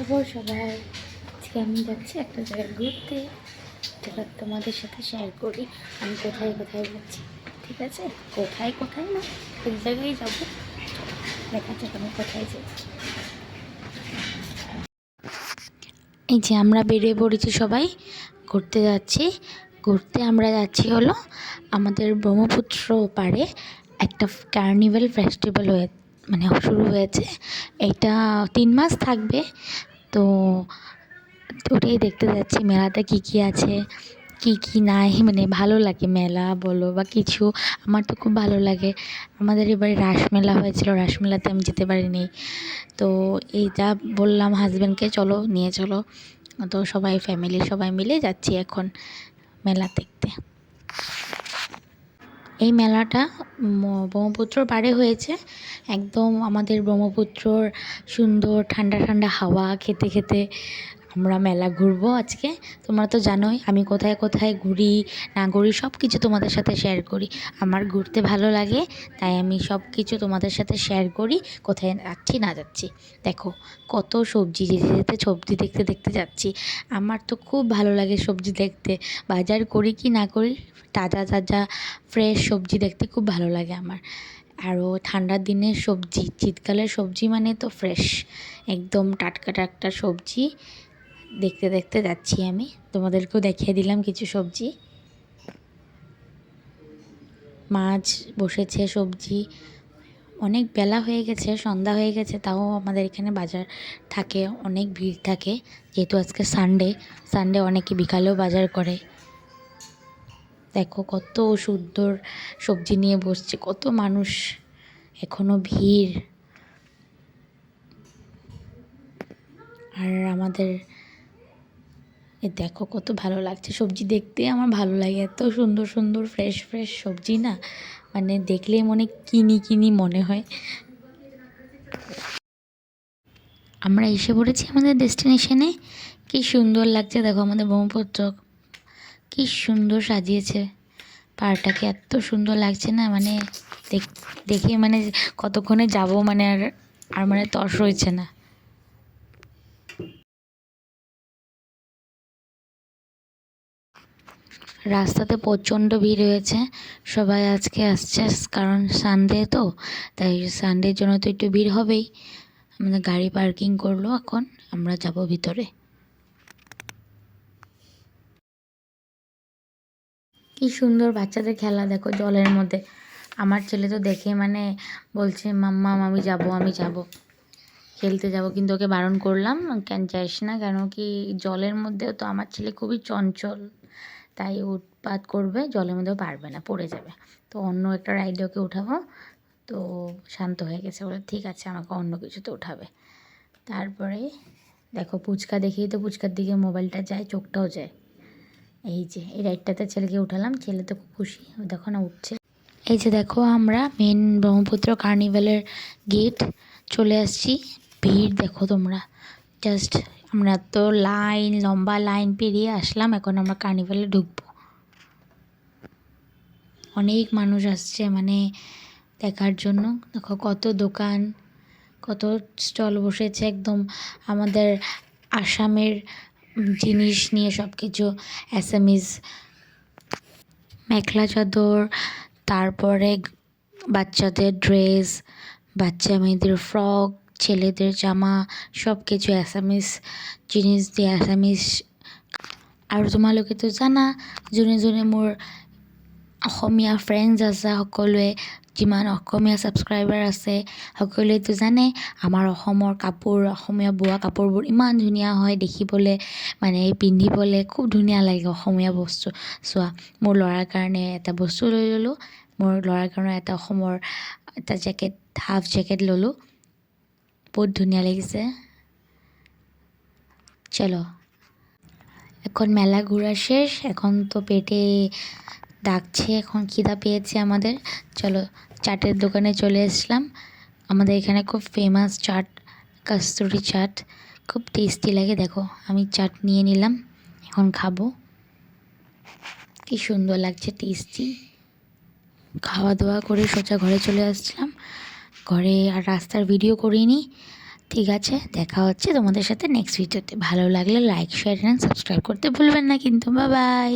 খবর সবাই? আজকে আমি যাচ্ছি একটা জায়গায় ঘুরতে, যেটা তোমাদের সাথে শেয়ার করি। আমি কোথায় কোথায় যাচ্ছি, ঠিক আছে? কোথায় কোথায় না, এক জায়গায় যাবো। দেখা যাক আমি কোথায় যাই। এই যে আমরা বেরিয়ে পড়েছি, সবাই ঘুরতে যাচ্ছি। আমরা যাচ্ছি হলো আমাদের ব্রহ্মপুত্র পাড়ে একটা কার্নিভাল ফেস্টিভ্যাল শুরু হয়েছে। এটা 3 মাস থাকবে। তো ওটাই দেখতে যাচ্ছি, মেলাতে কী কী আছে কী কী নাই, ভালো লাগে মেলা বলো বা কিছু। আমার তো খুব ভালো লাগে। আমাদের এবারে রাসমেলা হয়েছিল, রাসমেলাতে আমি যেতে পারিনি। তো এইটা বললাম হাজব্যান্ডকে, চলো নিয়ে চলো। তো সবাই ফ্যামিলি সবাই মিলে যাচ্ছি এখন মেলা দেখতে। এই মেলাটা ব্রহ্মপুত্র পাড়ে হয়েছে। একদম আমাদের ব্রহ্মপুত্রর সুন্দর ঠান্ডা ঠান্ডা হাওয়া খেতে খেতে আমরা মেলা ঘুরবো আজকে। তোমরা তো জানোই আমি কোথায় কোথায় ঘুরি না ঘুরি, সব কিছু তোমাদের সাথে শেয়ার করি। আমার ঘুরতে ভালো লাগে, তাই আমি সব কিছু তোমাদের সাথে শেয়ার করি, কোথায় যাচ্ছি না যাচ্ছি। দেখো কত সবজি, যেতে যেতে সবজি দেখতে দেখতে যাচ্ছি। আমার তো খুব ভালো লাগে সবজি দেখতে। বাজার করি কি না করি, তাজা তাজা ফ্রেশ সবজি দেখতে খুব ভালো লাগে আমার। আরও ঠান্ডার দিনের সবজি, শীতকালের সবজি মানে তো ফ্রেশ, একদম টাটকা টাটকা সবজি দেখতে দেখতে যাচ্ছি আমি। তোমাদেরকেও দেখিয়ে দিলাম কিছু সবজি। মাছ বসেছে, সবজি। অনেক বেলা হয়ে গেছে, সন্ধ্যা হয়ে গেছে, তাও আমাদের এখানে বাজার থাকে, অনেক ভিড় থাকে। যেহেতু আজকে সানডে অনেকে বিকালেও বাজার করে। দেখো কত সুন্দর সবজি নিয়ে বসছে, কত মানুষ, এখনো ভিড়। আর আমাদের দেখো কত ভালো লাগছে সবজি দেখতে। আমার ভালো লাগে, এত সুন্দর সুন্দর ফ্রেশ ফ্রেশ সবজি না, দেখলেই কিনি মনে হয়। আমরা এসে পড়েছি আমাদের ডেস্টিনেশনে। কি সুন্দর লাগছে দেখো, আমাদের ব্রহ্মপুত্র কি সুন্দর সাজিয়েছে পাড়টাকে, এত সুন্দর লাগছে না, দেখে কতক্ষণে যাব, আর আর তর হয়েছে না। রাস্তাতে প্রচণ্ড ভিড় হয়েছে, সবাই আজকে আসছে, কারণ সানডে তো, তাই সানডের জন্য তো একটু ভিড় হবেই। আমাদের গাড়ি পার্কিং করলো, এখন আমরা যাব ভিতরে। কি সুন্দর বাচ্চাদের খেলা দেখো জলের মধ্যে। আমার ছেলে তো দেখে বলছে মাম্মা আমি যাব খেলতে যাব, কিন্তু ওকে বারণ করলাম, কেন যাইস না, কেন কি জলের মধ্যেও তো আমার ছেলে খুবই চঞ্চল, তাই উৎপাত করবে, জলের মধ্যেও পারবে না, পড়ে যাবে। তো অন্য একটা রাইডে ওকে উঠাবো। তো শান্ত হয়ে গেছে, বলে ঠিক আছে আমাকে অন্য কিছুতে উঠাবে। তারপরে দেখো ফুচকা দেখেই তো ফুচকার দিকে মোবাইলটা যায়, চোখটাও যায়। এই যে এই রাইডটাতে ছেলেকে উঠালাম, ছেলে তো খুব খুশি, দেখো না উঠছে। এই যে দেখো আমরা মেন ব্রহ্মপুত্র কার্নিভালের গেট চলে আসছি। ভিড় দেখো তোমরা, জাস্ট আমরা তো লম্বা লাইন পেরিয়ে আসলাম, এখন আমরা কার্নিভালে ঢুকবো। অনেক মানুষ আসছে দেখার জন্য। দেখো কত দোকান, কত স্টল বসেছে, একদম আমাদের আসামের জিনিস নিয়ে সব কিছু, অ্যাসামিজ মেখলা চাদর, তারপরে বাচ্চাদের ড্রেস, বাচ্চা মেয়েদের ফ্রক, ছেলেদের জামা, সব কিছু অ্যাসামিজ জিনিস দিয়ে অ্যাসামিজ। আৰু তোমালোকেতো জানা, যোনে যোনে মোৰ অসমীয়া ফ্ৰেণ্ডছ আছে, সকলোৱে যিমান অসমীয়া ছাবস্ক্ৰাইবাৰ আছে সকলোৱেতো জানে আমাৰ অসমৰ কাপোৰ, অসমীয়া বোৱা কাপোৰবোৰ ইমান ধুনীয়া হয় দেখিবলৈ, পিন্ধিবলৈ খুব ধুনীয়া লাগে অসমীয়া বস্তু। চোৱা, মোৰ ল'ৰাৰ কাৰণে এটা বস্তু লৈ ল'লোঁ, মোৰ ল'ৰাৰ কাৰণে এটা অসমৰ এটা জেকেট, হাফ জেকেট ল'লোঁ, বহুত ধুনীয়া লাগিছে। চলো, এখন মেলা ঘোরা শেষ, এখন তো পেটে ডাকছে, এখন খিদা পেয়েছে আমাদের। চলো চাটের দোকানে চলে আসলাম। আমাদের এখানে খুব ফেমাস চাট, কস্তুরি চাট, খুব টেস্টি লাগে। দেখো আমি চাট নিয়ে নিলাম, এখন খাবো। কি সুন্দর লাগছে, টেস্টি। খাওয়া দাওয়া করে সোজা ঘরে চলে আসলাম। ঘরে আর রাস্তার ভিডিও করিনি, ঠিক আছে, দেখা হচ্ছে তোমাদের সাথে নেক্সট ভিডিওতে। ভালো লাগলে লাইক শেয়ার অ্যান্ড সাবস্ক্রাইব করতে ভুলবেন না কিন্তু। Bye bye.